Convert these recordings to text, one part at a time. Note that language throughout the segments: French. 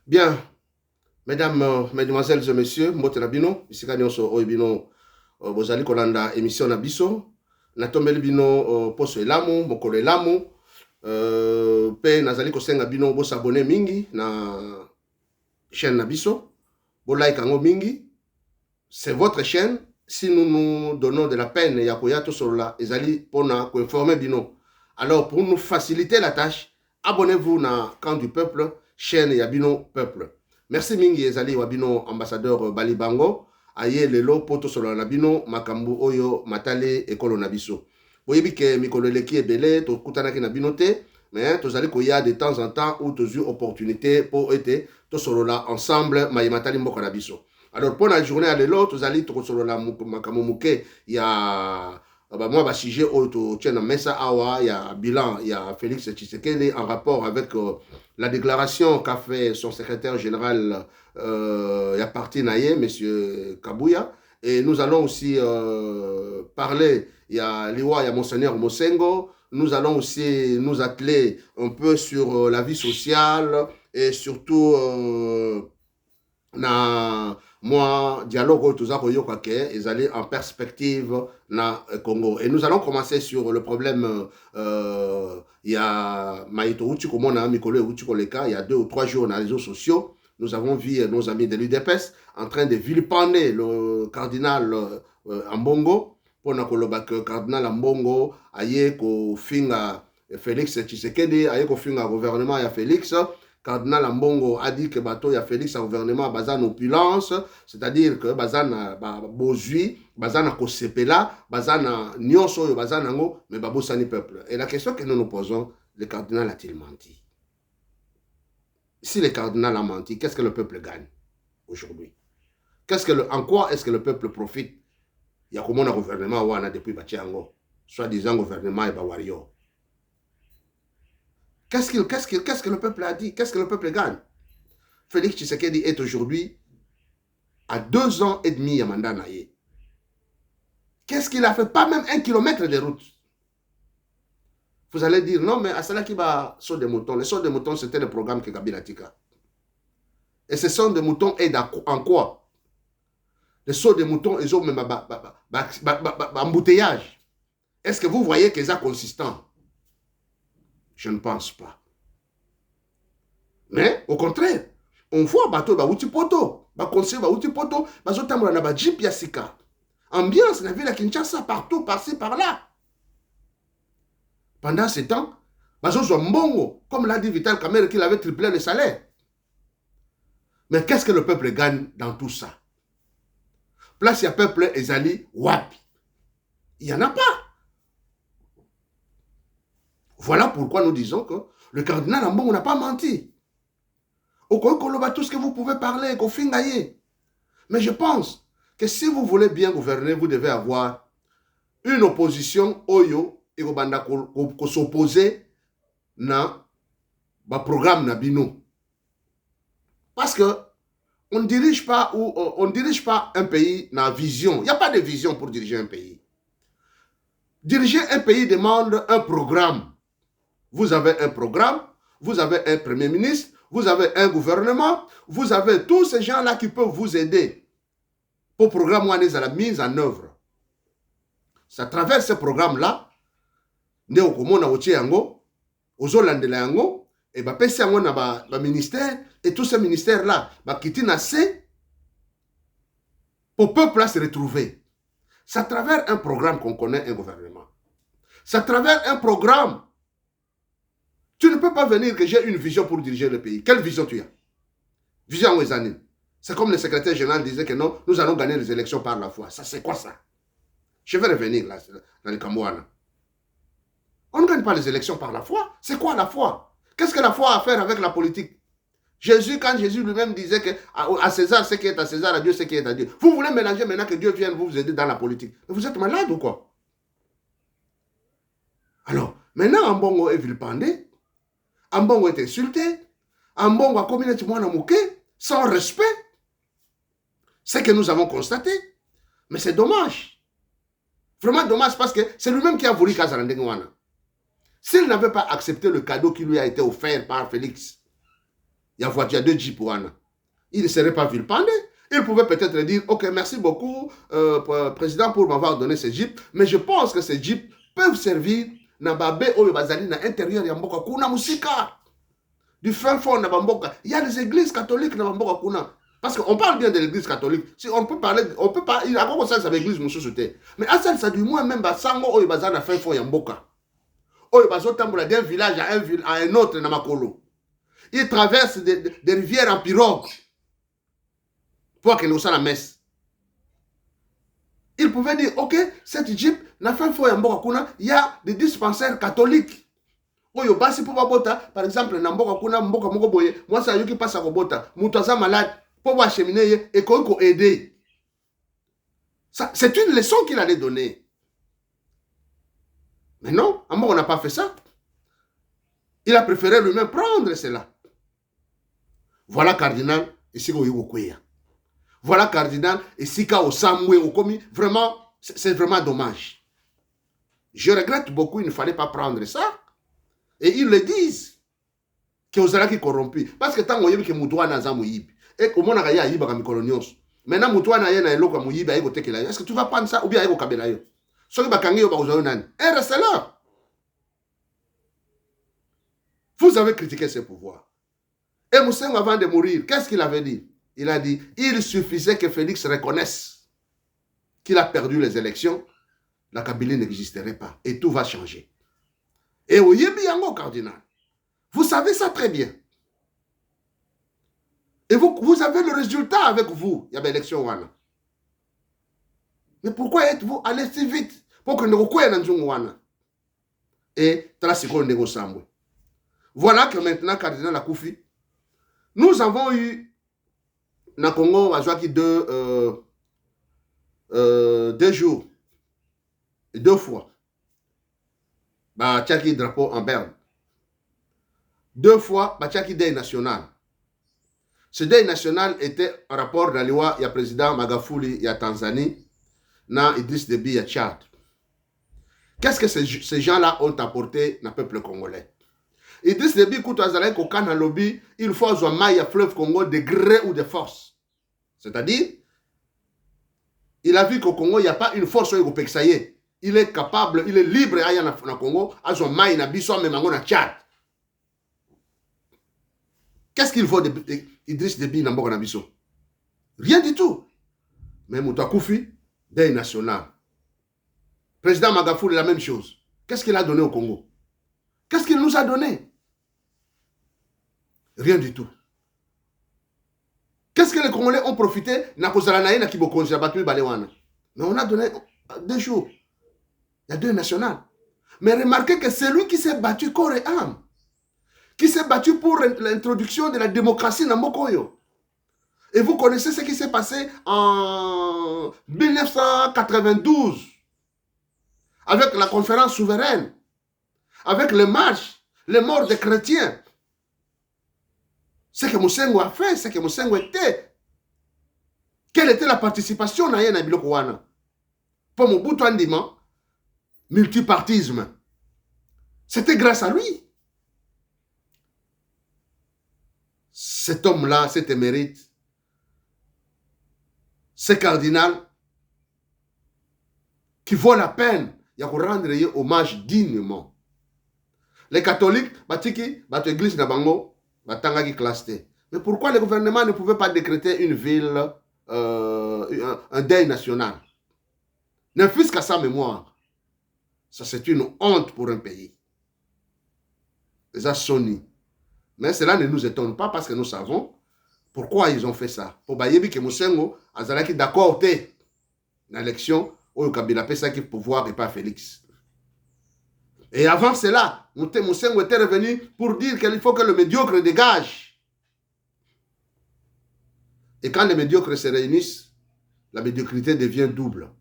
Bien, mesdames, mesdemoiselles et messieurs, mbote na bino, bisika nyonso oyo bino bozali kolanda émission na biso, natombeli bino poso elamu, mokolo elamu, pe nazali kosenga bino bosabone mingi na chaîne na biso, like yango mingi, c'est votre chaîne, si nous nous donnons de la peine ya koya to solola ezali pona ko informer bino. Alors pour nous faciliter la tâche, abonnez-vous na Camp du Peuple, chaîne Yabino Peuple. Merci mingi ezali wabino ambassadeur Balibango, aye lelo poto solo na bino makambu oyo matale ekolo na biso. Boyebi ke mikolo leki ebele to kutanaki na bino te, mais tozali koya de temps en temps où tozu opportunité pour ete to solo la ensemble mayimatali mboka na biso. Alors pour la journée à lelo tozali to solo la makambu muke ya moi, bah, sujet au tien messa awa, il y a bilan, il y a Félix Tshisekedi en rapport avec la déclaration qu'a fait son secrétaire général, il y a parti naïe, M. Kabouya. Et nous allons aussi parler, il y a Liwa, il y a Monseigneur Mosengo. Nous allons aussi nous atteler un peu sur la vie sociale et surtout na moi dialogue tout ça ils allaient en perspective na Congo et nous allons commencer sur le problème il y a Maïto Uchi comme on a Mikolo Uchi Koleka il y a 2 ou 3 jours dans les réseaux sociaux nous avons vu nos amis de l'UDPS en train de vilipender le cardinal Ambongo pour que cardinal Ambongo aye ko finga Félix Tshisekedi aye ko finga gouvernement ya Félix. Cardinal Ambongo a dit que bateau y a Félix au gouvernement bazan opulence, c'est-à-dire que bazan bozui, bazan kosepela, bazan nyonso bazan ngo, mais babosani peuple. Et la question que nous nous posons, le cardinal a-t-il menti? Si le cardinal a menti, qu'est-ce que le peuple gagne aujourd'hui? En quoi est-ce que le peuple profite? Il y a comment un gouvernement wana depuis Batiango, soi-disant gouvernement et bawario. Qu'est-ce que le peuple a dit? Qu'est-ce que le peuple gagne? Félix Tshisekedi est aujourd'hui à 2 ans et demi à mandat naïe. Qu'est-ce qu'il a fait? Pas même 1 kilomètre de route. Vous allez dire, non, mais à cela qui va saut des moutons. Les sauts des moutons, c'était le programme que Kabila Tika. Et ce sont des moutons aident en quoi? Les sauts des moutons, ils ont même embouteillage. Est-ce que vous voyez qu'ils sont consistants? Je ne pense pas. Mais au contraire, on voit bateau ba uti poto, ba conseil ba uti poto, ba zotamula na ba jeep ya sika. Ambiance na ville à Kinshasa partout, par-ci par-là. Pendant ce temps, ba zo mbongo, comme l'a dit Vital Kamerhe qu'il avait triplé le salaire. Mais qu'est-ce que le peuple gagne dans tout ça? Place ya peuple ezali wapi? Il n'y en a pas. Voilà pourquoi nous disons que le cardinal Ambongo n'a pas menti. Tout ce que vous pouvez parler, mais je pense que si vous voulez bien gouverner, vous devez avoir une opposition oyo et ko s'opposer na ba programme na bino. Parce que on ne dirige pas un pays na vision. Il n'y a pas de vision pour diriger un pays. Diriger un pays demande un programme. Vous avez un programme, vous avez un premier ministre, vous avez un gouvernement, vous avez tous ces gens-là qui peuvent vous aider pour le programme à la mise en œuvre. C'est à travers ce programme-là, et ministère, et tous ces ministères-là, pour le peuple se retrouver. C'est à travers un programme qu'on connaît un gouvernement. C'est à travers un programme. Tu ne peux pas venir que j'ai une vision pour diriger le pays. Quelle vision tu as? Vision Ouezanine. C'est comme le secrétaire général disait que non, nous allons gagner les élections par la foi. Ça, c'est quoi ça? Je vais revenir là, dans le Cambouana. On ne gagne pas les élections par la foi. C'est quoi la foi? Qu'est-ce que la foi a à faire avec la politique? Jésus, quand Jésus lui-même disait que à César, ce qui est à César, à Dieu, ce qui est à Dieu. Vous voulez mélanger maintenant que Dieu vienne vous aider dans la politique. Mais vous êtes malade ou quoi? Alors, maintenant, Ambongo est vilipendé. Ambongo est insulté. Ambongo a commis un mouké sans respect. C'est ce que nous avons constaté. Mais c'est dommage. Vraiment dommage parce que c'est lui-même qui a voulu Kazarandengwana. S'il n'avait pas accepté le cadeau qui lui a été offert par Félix, Il y a voiture, il y a 2 jeeps. Il ne serait pas villependé. Il pouvait peut-être dire, ok, merci beaucoup, président, pour m'avoir donné ces jeeps, mais je pense que ces jeeps peuvent servir na babe oyo bazali na intérieur ya mboka kuna musika. Du fin fond na bamboka. Il y a des églises catholiques na bamboka kuna. Parce qu'on parle bien de l'église catholique. Si on peut parler, on peut pas, il y a encore ça avec l'église mususuté. Mais à ça du moins même basango oyo bazali na fin fond ya mboka. Oyo bazotambola d'un village à un autre na makolo. Ils traversent des rivières en pirogue pour qu'ils nous la messe. Ils pouvaient dire, ok, cette jeep n'a fait faux en Mbokakuna, il y a des dispensaires catholiques. Oyo basi pour babota, par exemple, na Mbokakuna, Mboka Moko Boye, moi ça yuki passe à Robota, Moutaza malade, pour acheminer et qu'on aider. C'est une leçon qu'il allait donner. Mais non, à moi on n'a pas fait ça. Il a préféré lui-même prendre cela. Voilà cardinal, ici au Yugokwea. Voilà cardinal, ici au Samwe au Komi. Vraiment, c'est vraiment dommage. Je regrette beaucoup, il ne fallait pas prendre ça. Et ils le disent. Que vous allez corrompu. Parce que tant que vous Moutouana Zamouib, et comment on a gagné à Iba comme colonios. Maintenant, Moutouana y a un loco Mouib, est-ce que tu vas prendre ça ou bien à Kabelayo? Ce qui va gagner au Baouzaounan. Et restez là. Vous avez critiqué ses pouvoirs. Et Mousseng, avant de mourir, qu'est-ce qu'il avait dit? Il a dit, il suffisait que Félix reconnaisse qu'il a perdu les élections, la Kabylie n'existerait pas. Et tout va changer. Et au Yébiango, cardinal, vous savez ça très bien. Et vous avez le résultat avec vous. Il y a l'élection. Mais pourquoi êtes-vous allé si vite pour que nous ne et voilà que maintenant, cardinal Akoufi, nous avons eu dans le Congo, à 2 jours, 2 fois, bah, Tchaki drapeau en Berne. 2 fois, bah, Tchaki Day national. Ce Day national était en rapport dans l'Iwa, il y a président Magafuli, il y a Tanzanie, na Idriss Déby, il y a Tchad. Qu'est-ce que ces gens-là ont apporté dans le peuple congolais? Idriss Déby, quand on a un lobby, il faut un fleuve Congo de gré ou de force. C'est-à-dire, il a vu qu'au Congo, il n'y a pas une force au Peksaye. Il est capable, il est libre à aller au Congo, à son maï, na biso, même en Tchad. Qu'est-ce qu'il faut d'Idriss Déby dans Mboka Nabiso? Rien du tout. Mais Mouta Koufi, Day national. Président Magafuli, la même chose. Qu'est-ce qu'il a donné au Congo? Qu'est-ce qu'il nous a donné? Rien du tout. Qu'est-ce que les Congolais ont profité? Mais on a donné 2 jours. Il y a 2 nationales. Mais remarquez que c'est lui qui s'est battu corps et âme. Qui s'est battu pour l'introduction de la démocratie dans Mokoyo. Et vous connaissez ce qui s'est passé en 1992 avec la conférence souveraine, avec les marches, les morts des chrétiens. Ce que Moussengo a fait, ce que Moussengo était. Quelle était la participation dans Yéna Bilokouana? Pour Mobutu Andima, multipartisme. C'était grâce à lui. Cet homme-là, cet émérite, ce cardinal, qui vaut la peine, il y a rendre hommage dignement. Les catholiques, l'église Nabango, Batangaki clasté. Mais pourquoi le gouvernement ne pouvait pas décréter une ville, un deuil national? Ne fût-ce qu'à sa mémoire. Ça, c'est une honte pour un pays. Les Assoni. Mais cela ne nous étonne pas parce que nous savons pourquoi ils ont fait ça. Pour Bayebi que Moussengo, Azalaki d'accord dans l'élection, où Kabila fait ça qui pouvoir et pas Félix. Et avant cela, Moussengo était revenu pour dire qu'il faut que le médiocre dégage. Et quand les médiocres se réunissent, la médiocrité devient double.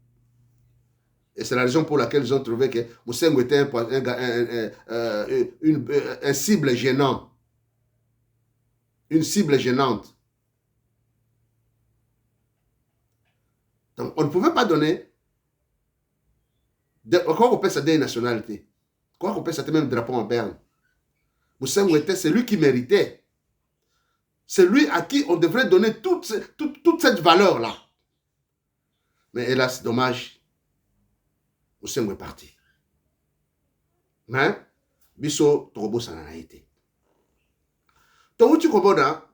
Et c'est la raison pour laquelle ils ont trouvé que Moussengo était un cible gênant. Une cible gênante. Donc, on ne pouvait pas donner. Quoi qu'on peut ça des nationalités. Quoi qu'on peut ça même drapeau en Berne. Moussengo était celui qui méritait C'est lui à qui on devrait donner toute cette valeur-là. Mais hélas, dommage, Osengo est parti. Mais, biso, Togobo s'en a été. Touti Koboda,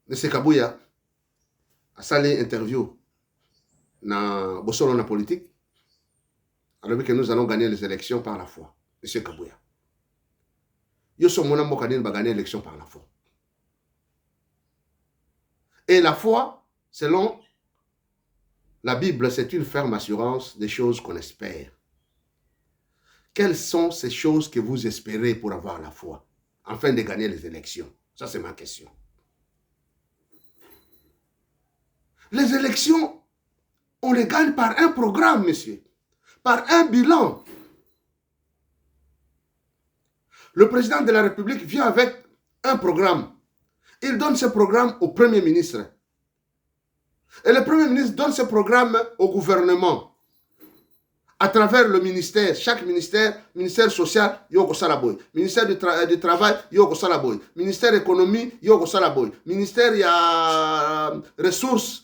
M. Kabouya, a salé interview dans Bossolo na politique, alors que nous allons gagner les élections par la foi. M. Kabouya. Yo sommes mon amour va gagner l'élection par la foi. Et la foi, selon la Bible, c'est une ferme assurance des choses qu'on espère. Quelles sont ces choses que vous espérez pour avoir la foi, afin de gagner les élections? Ça, c'est ma question. Les élections, on les gagne par un programme, monsieur, par un bilan. Le président de la République vient avec un programme. Il donne ce programme au Premier ministre. Et le Premier ministre donne ce programme au gouvernement. À travers le ministère, chaque ministère, ministère social, Yoko Salaboy. Ministère du travail, Yoko Salaboy. Ministère économie, Yoko Salaboy. Ministère ressources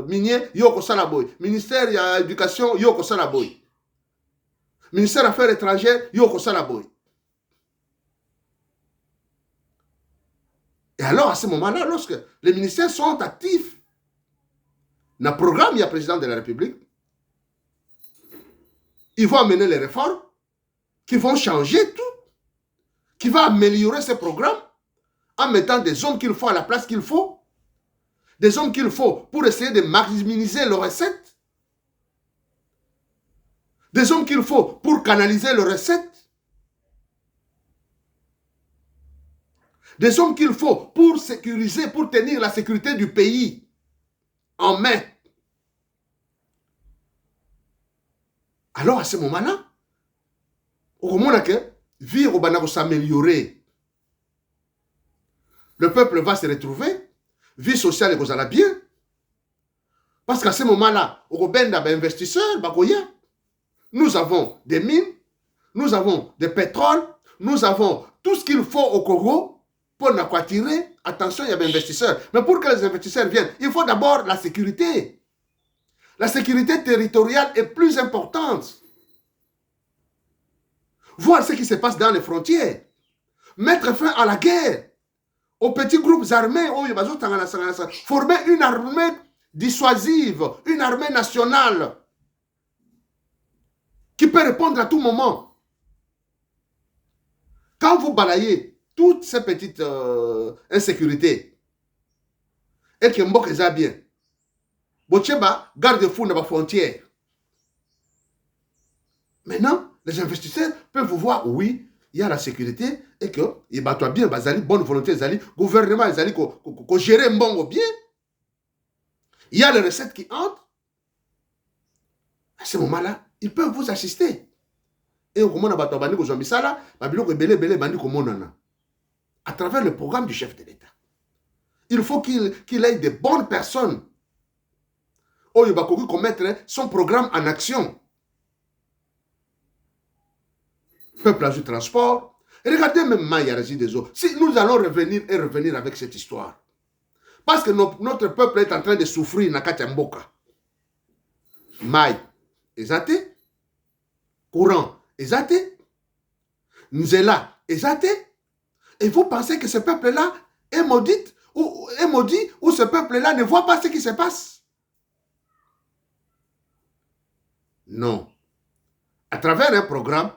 minières, Yoko Salaboy. Ministère éducation, Yoko Salaboy. Ministère affaires étrangères, Yoko Salaboy. Et alors, à ce moment-là, lorsque les ministères sont actifs, dans le programme, il y a le président de la République, ils vont amener les réformes, qui vont changer tout, qui vont améliorer ce programme, en mettant des hommes qu'il faut à la place qu'il faut, des hommes qu'il faut pour essayer de maximiser leurs recettes, des hommes qu'il faut pour canaliser leurs recettes, des hommes qu'il faut pour sécuriser, pour tenir la sécurité du pays en main. Alors à ce moment-là, au moment où vie va s'améliorer, le peuple va se retrouver, vie sociale va bien, parce qu'à ce moment-là, au investisseurs, nous avons des mines, nous avons des pétroles, nous avons tout ce qu'il faut au Congo pour nous attirer. Attention, il y a des investisseurs. Mais pour que les investisseurs viennent, il faut d'abord la sécurité. La sécurité territoriale est plus importante. Voir ce qui se passe dans les frontières. Mettre fin à la guerre. Aux petits groupes armés. Former une armée dissuasive. Une armée nationale. Qui peut répondre à tout moment. Quand vous balayez toutes ces petites insécurités et que Mbok est bien, Bocheba garde-fou dans la frontière. Maintenant, les investisseurs peuvent voir, oui, il y a la sécurité et que il bat bien, bonne volonté, gouvernement, qu'on gère Mbongo bien. Il y a les recettes qui entrent. À ce moment-là, ils peuvent vous assister. Et au moment où à travers le programme du chef de l'État. Il faut qu'il ait de bonnes personnes. Oh, il va mettre son programme en action. Peuple du transport. Et regardez même Maïarazi des eaux. Si nous allons revenir avec cette histoire. Parce que notre peuple est en train de souffrir na Katiamboka. Maï, ezate. Courant, ezate. Nzela, ezate. Et vous pensez que ce peuple-là est maudit ou ce peuple-là ne voit pas ce qui se passe? Non. À travers un programme,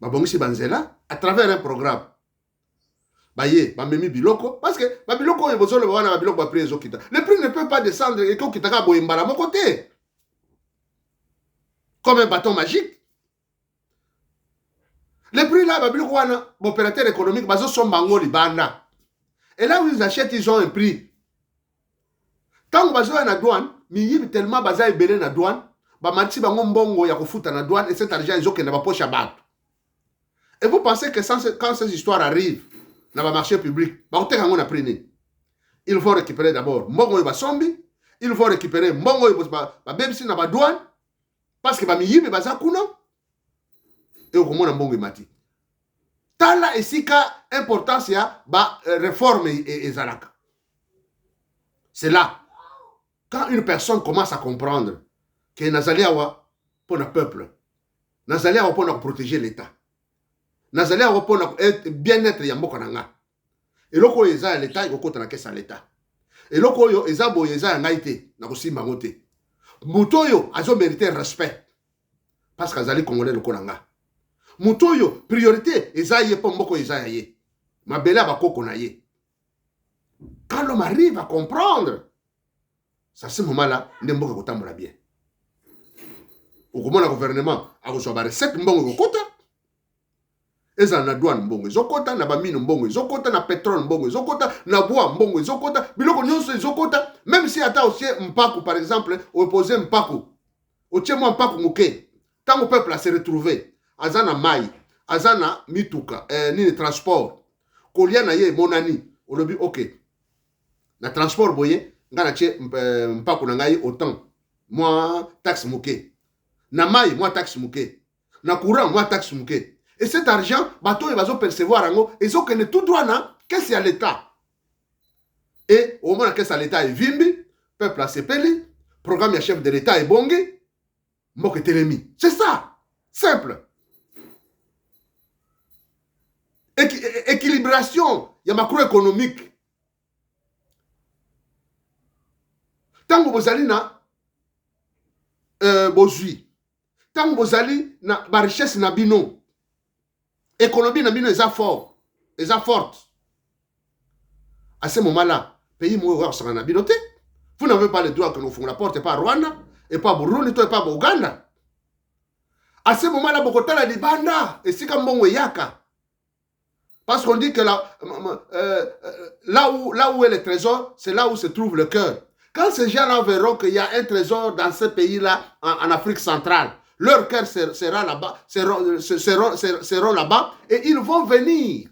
à travers un programme, parce que le prix ne peut pas descendre et qu'on quitte à mon côté. Comme un bâton magique. Les prix là, l'opérateur économique, sont bango libanda. Et là où ils achètent, ils ont un prix. Quand vous avez une douane, ils tellement bazar belé na douane, manti bango mbongo ya kofuta na douane et cet argent ils ont que na poche à battre. Et vous pensez que quand ces histoires arrivent dans le marché public, il faut récupérer d'abord mbongo yoba sombi, il faut récupérer mbongo yoba bebsi na douane parce que miyibi bazar kuna. Et au moment mbongo mati. Tala esika importance ya réforme et zalaka. C'est là. Quand une personne commence à comprendre que nazali awa pour le peuple, nazali awa pour protéger l'État, nazali awa pour bien-être ya mboka nanga. Et loko eza l'État, il faut na kesa l'État. Et loko yo eza boye eza ngai te na kosimba ngote. Muto yo azo mériter respect parce qu'azali congolais loko nanga. Muto yo priorité eza ye po mboko eza ye. Mabela bakoko na ye. Quand l'homme arrive à comprendre, ça ce moment-là, ndemboka kotambola bien. Au comment le gouvernement a reçu ba recette mbongo kokota. Eza na douane mbongo ezokota, na bamine mbongo ezokota, na pétrole mbongo ezokota, na bois mbongo ezokota, biloko nyonso ezokota, même si ata aussi mpaku par exemple, opposé mpaku. Otiemo mpaku muke. Tant le peuple a se retrouvé, azana mai, azana mituka, ni transport. Kolia na ye monani, olobi OK. Na transport boye, ngana che mpaku na ngai autant. Moi taxe muke. Na mai, moi taxe muke. Na courant, moi taxe muke. Et cet argent, bateau il va percevoir en haut, ils ont que tout droit na, qu'est-ce qu'il y a l'État. Et au moment que ça l'État est vimbi, peuple a sepeli, programme ya chef de l'État est bongi, moque telemi. C'est ça, simple. Équilibration, il y a macroéconomique. Tant que vous allez na bozui, tant que vous allez na ba richesse na bino. Économie na bino est fort, est forte. À ce moment-là, pays mourir sur la binoté. Vous n'avez pas le droit que nous faisons la porte, et pas Rwanda, et pas Burundi, et pas Ouganda. À ce moment-là, Bogota la libanda, et c'est comme bon yaka. Parce qu'on dit que là où est le trésor, c'est là où se trouve le cœur. Quand ces gens-là verront qu'il y a un trésor dans ce pays-là, en Afrique centrale, leur cœur sera là-bas, seront là-bas, et ils vont venir.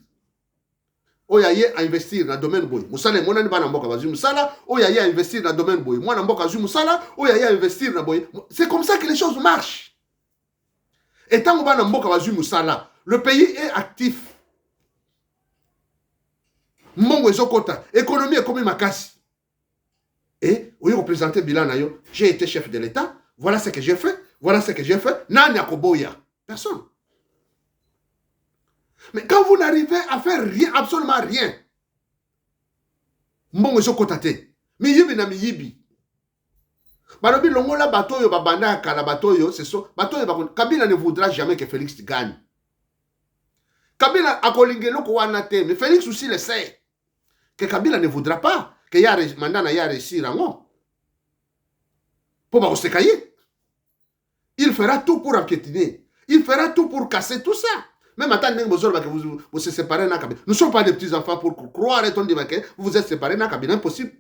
Oyaye à investir dans le domaine boy. Musala mona ni bana mboka bazu musala, oyaye à investir dans le domaine boy. Moi na mboka zu musala, oyaye à investir dans boy. C'est comme ça que les choses marchent. Et tant que bana mboka bazu musala, le pays est actif. Mbongo ezokota, économie est comme makasi. Et oui, représenter bilan nayo, j'ai été chef de l'État, voilà ce que j'ai fait. Voilà ce que j'ai fait. Nani akoboya. Personne. Mais quand vous n'arrivez à faire rien, absolument rien, mbongo sokotate. Miyibi na miyibi. Balobi longola batoyo babanda kala batoyo, c'est ça. Batoyo bakon. Kabila ne voudra jamais que Félix gagne. Kabila akolingelo ko wana te, mais Félix aussi le sait que Kabila ne voudra pas que ya mandana ya réussir en pour ba osekaye. Il fera tout pour empiétiner. Il fera tout pour casser tout ça. Même à temps que vous se séparez dans Kabila. Nous ne sommes pas des petits-enfants pour croire et on dit que vous vous êtes séparés dans Kabila. Impossible.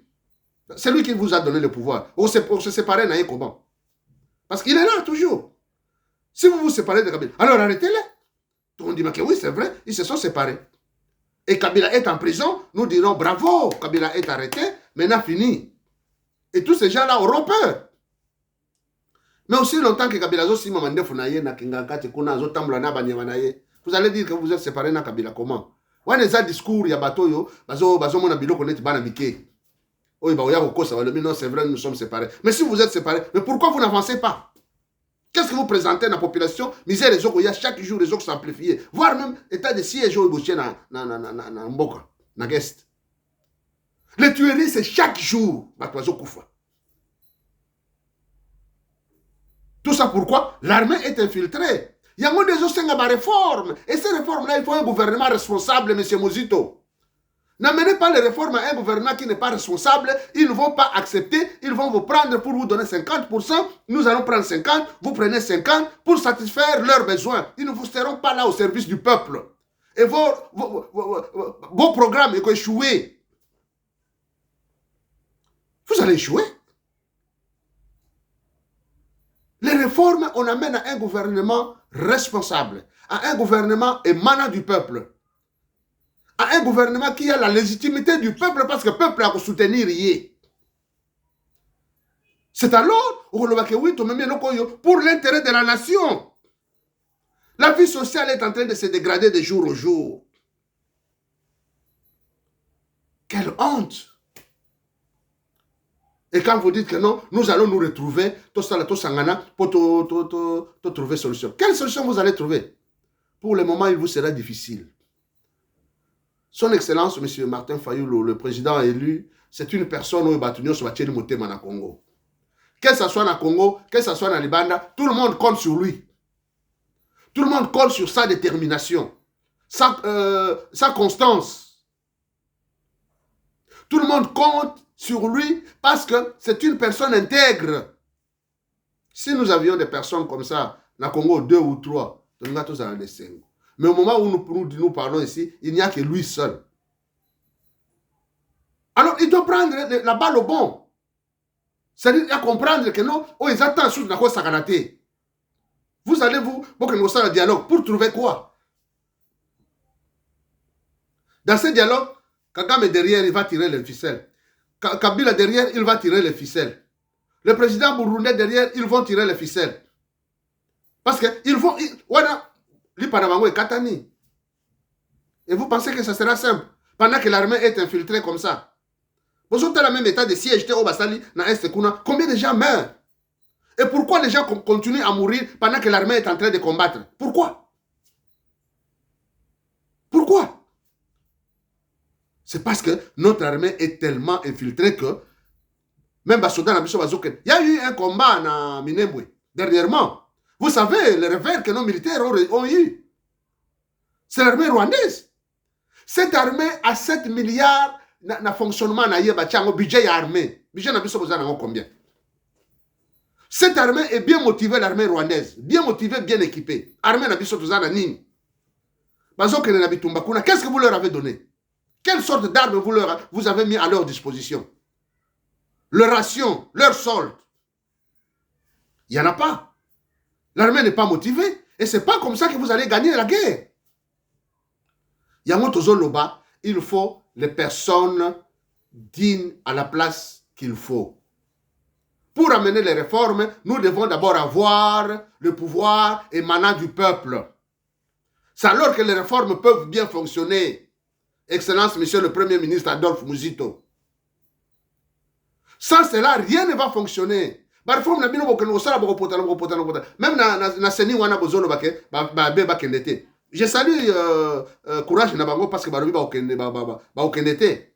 C'est lui qui vous a donné le pouvoir. Pour se séparer dans comment? Parce qu'il est là toujours. Si vous vous séparez de Kabila, alors arrêtez-le. On dit que oui, c'est vrai, ils se sont séparés. Et Kabila est en prison, nous dirons bravo, Kabila est arrêté, maintenant fini. Et tous ces gens-là auront peur. Mais aussi longtemps que Kabila zo mande funaye na kingakati kuna zo tambula na banyama na ye. Vous allez dire que vous êtes séparés na Kabila comment? Wana eza discours ya batoyo bazo mona biloko net bana mike. Oyi ba oya kokosa ba non c'est vrai nous sommes séparés. Mais si vous êtes séparés, mais pourquoi vous n'avancez pas? Qu'est-ce que vous présentez à la population? Misère les autres, il y a chaque jour les autres s'amplifier. Voire même état de siège au boucher na mboka, na guest. Les tueries c'est chaque jour batozo kufa. Tout ça pourquoi? L'armée est infiltrée. Il y a des gens qui ont des réformes. Et ces réformes-là, il faut un gouvernement responsable, M. Mozito. N'amenez pas les réformes à un gouvernement qui n'est pas responsable. Ils ne vont pas accepter. Ils vont vous prendre pour vous donner 50%. Nous allons prendre 50%. Vous prenez 50% pour satisfaire leurs besoins. Ils ne vous seront pas là au service du peuple. Et vos programmes vont échouer. Vous allez échouer. Les réformes, on amène à un gouvernement responsable, à un gouvernement émanant du peuple, à un gouvernement qui a la légitimité du peuple parce que le peuple a soutenir. C'est alors pour l'intérêt de la nation. La vie sociale est en train de se dégrader de jour au jour. Quelle honte! Et quand vous dites que non, nous allons nous retrouver, tout ça, tout sangana, pour trouver solution. Quelle solution vous allez trouver? Pour le moment, il vous sera difficile. Son Excellence, M. Martin Fayulu, le président élu, c'est une personne où il sur le Congo. Que ce soit dans Congo, que ce soit dans Libanda, tout le monde compte sur lui. Tout le monde compte sur sa détermination, sa constance. Tout le monde compte sur lui parce que c'est une personne intègre. Si nous avions des personnes comme ça, dans Congo, 2 ou 3, nous avons tous des 5. Mais au moment où nous parlons ici, il n'y a que lui seul. Alors, il doit prendre la balle au bon. C'est-à-dire, il doit comprendre que non, ils attendent sur la saganate. Vous allez vous un dialogue pour trouver quoi? Dans ce dialogue, Kagame derrière, il va tirer les ficelles. Kabila derrière, il va tirer les ficelles. Le président burundais derrière, ils vont tirer les ficelles. Parce qu'ils vont... Voilà, l'Ipanabango est Katani. Et vous pensez que ça sera simple? Pendant que l'armée est infiltrée comme ça. Vous êtes dans le même état de siège au Basali, dans Est Kuna. Combien de gens meurent? Et pourquoi les gens continuent à mourir pendant que l'armée est en train de combattre? Pourquoi? Pourquoi? C'est parce que notre armée est tellement infiltrée que même Basoda n'a pas il y a eu un combat à Minembwe dernièrement. Vous savez, les revers que nos militaires ont eu. C'est l'armée rwandaise. Cette armée a 7 milliards de fonctionnement dans budget armé. Budget n'a pas combien? Cette armée est bien motivée, l'armée rwandaise. Bien motivée, bien équipée. Armée n'a pas besoin de Nini. Qu'est-ce que vous leur avez donné? Quelle sorte d'armes vous avez mis à leur disposition? Leur ration, leur solde. Il n'y en a pas. L'armée n'est pas motivée. Et ce n'est pas comme ça que vous allez gagner la guerre. Il faut les personnes dignes à la place qu'il faut. Pour amener les réformes, nous devons d'abord avoir le pouvoir émanant du peuple. C'est alors que les réformes peuvent bien fonctionner. Excellence, Monsieur le Premier ministre Adolphe Muzito. Sans cela, rien ne va fonctionner. Même na seni wana bozolo bake ba kendete. Je salue courage na bango parce que ba okendete.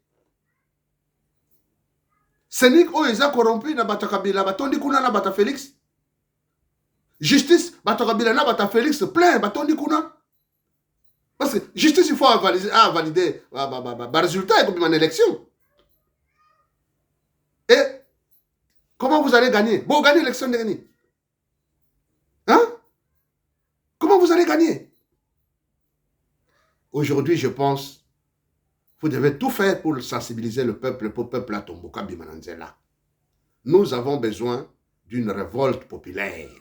Senik o eza corrompu na bata Kabila batondi kuna na bata Félix. Justice bata Kabila na bata Félix plein batondi kuna. Parce que justice il faut valider résultat comme une élection. Et comment vous allez gagner? Bon, gagner l'élection de gagner. Hein? Comment vous allez gagner? Aujourd'hui, je pense, vous devez tout faire pour sensibiliser le peuple à Tomboka Bimananzela. Nous avons besoin d'une révolte populaire.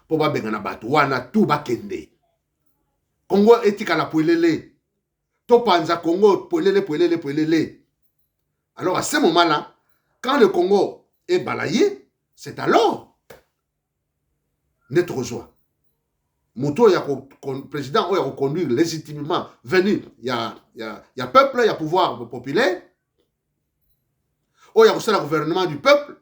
Pour ba bengana batouana tout bakende. Congo etika la poelele. Topanza Congo poelele. Alors à ce moment-là, quand le Congo est balayé, c'est alors notre joie. Mouto, le président a reconduit légitimement venu. Il y a peuple, il y a pouvoir populaire. Il y a aussi le gouvernement du peuple.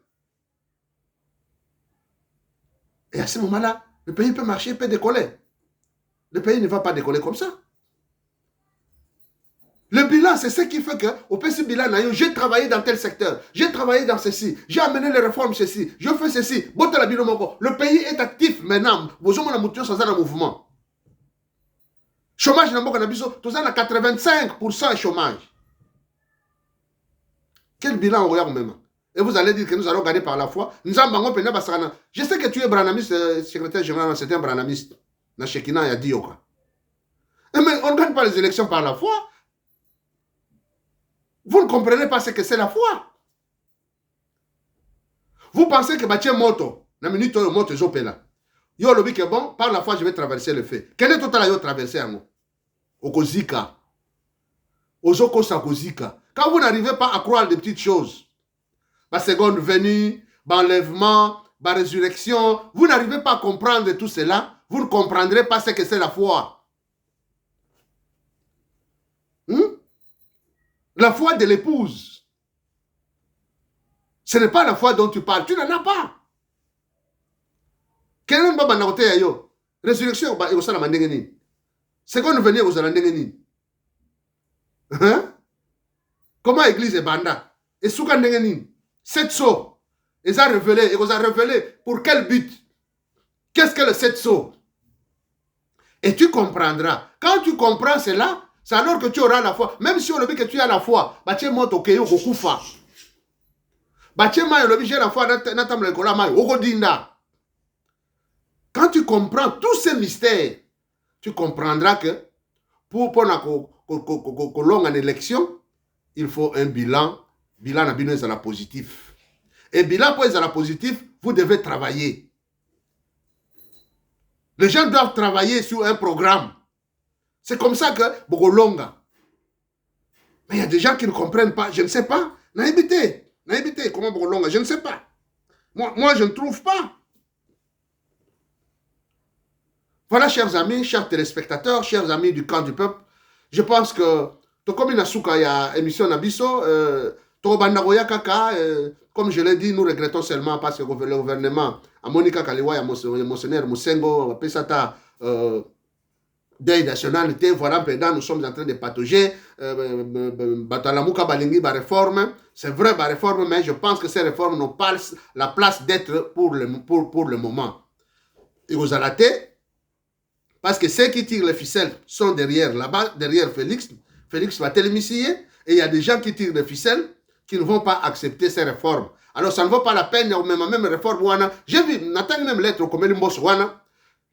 Et à ce moment-là, le pays peut marcher, peut décoller. Le pays ne va pas décoller comme ça. Le bilan, c'est ce qui fait que, au PC bilan, j'ai travaillé dans tel secteur, j'ai travaillé dans ceci, j'ai amené les réformes ceci, je fais ceci. Le pays est actif maintenant. Vous avez un mouvement. Chômage, vous avez 85% de chômage. Quel bilan on regarde même? Et vous allez dire que nous allons gagner par la foi. Je sais que tu es branamiste, secrétaire général, c'est un branamiste. Na Shekina, il a dit Yoka. Mais on ne gagne pas les élections par la foi. Vous ne comprenez pas ce que c'est la foi. Vous pensez que Bachie Moto, la minute où Moto est là. Yo le que bon, par la foi je vais traverser le fait. Quel est total yo traverser en Okozika. Ozoko Sakozika. Quand vous n'arrivez pas à croire des petites choses, la seconde venue, l'enlèvement, la résurrection, vous n'arrivez pas à comprendre tout cela, vous ne comprendrez pas ce que c'est la foi. La foi de l'épouse. Ce n'est pas la foi dont tu parles. Tu n'en as pas. Quel est le côté yo? Résurrection, il y a la mandengeni. C'est qu'on venait aux alandengeni. Comment l'église est banda? Et souka ndengeni. Sept sauts. Ils ont révélé. Ils ont révélé. Pour quel but? Qu'est-ce que le sept sauts? Et tu comprendras. Quand tu comprends cela, c'est alors que tu auras la foi. Même si on le dit que tu as la foi, bah tu es mort au keyo kokufa. Bah tu es mort le j'ai la foi n'attends le kolama ogodinda. Quand tu comprends tous ces mystères, tu comprendras que pour qu'on en élection, il faut un bilan. Bilan à la positif. Et bilan pour être à la positif, vous devez travailler. Les gens doivent travailler sur un programme. C'est comme ça que Bogolonga. Mais il y a des gens qui ne comprennent pas. Je ne sais pas. Naïbité. Comment Bogolonga? Je ne sais pas. Moi, je ne trouve pas. Voilà, chers amis, chers téléspectateurs, chers amis du camp du peuple. Je pense que, comme il y a émission Nabiso, comme je l'ai dit, nous regrettons seulement parce que le gouvernement, à Monica Kaliwa, Monseigneur Moussengo, Pesata, deuil nationalité, voilà, nous sommes en train de patauger, Batalamuka Balingi, réforme, c'est vrai, réforme, mais je pense que ces réformes n'ont pas la place d'être pour le moment. Et vous allez, parce que ceux qui tirent les ficelles sont derrière, là-bas, derrière Félix va télémissier, et il y a des gens qui tirent les ficelles qui ne vont pas accepter ces réformes. Alors ça ne vaut pas la peine, même réforme, j'ai vu, n'attends même lettre comme Mbosso,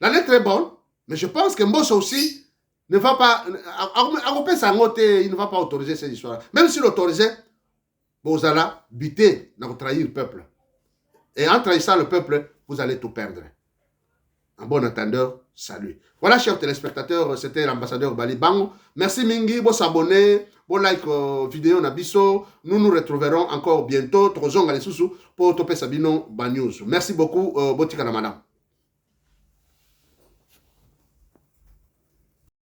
la lettre est bonne, mais je pense que Mbosso aussi ne va pas, il ne va pas autoriser ces histoires. Même s'il autorisait, vous allez buter, trahir le peuple. Et en trahissant le peuple, vous allez tout perdre. En bon entendeur, salut. Voilà, chers téléspectateurs, c'était l'ambassadeur Bali Bango. Merci Mingi, vous s'abonner, vous like vidéo Nabiso. Nous nous retrouverons encore bientôt. Pour Topé Sabino News. Merci beaucoup, Botika Madame.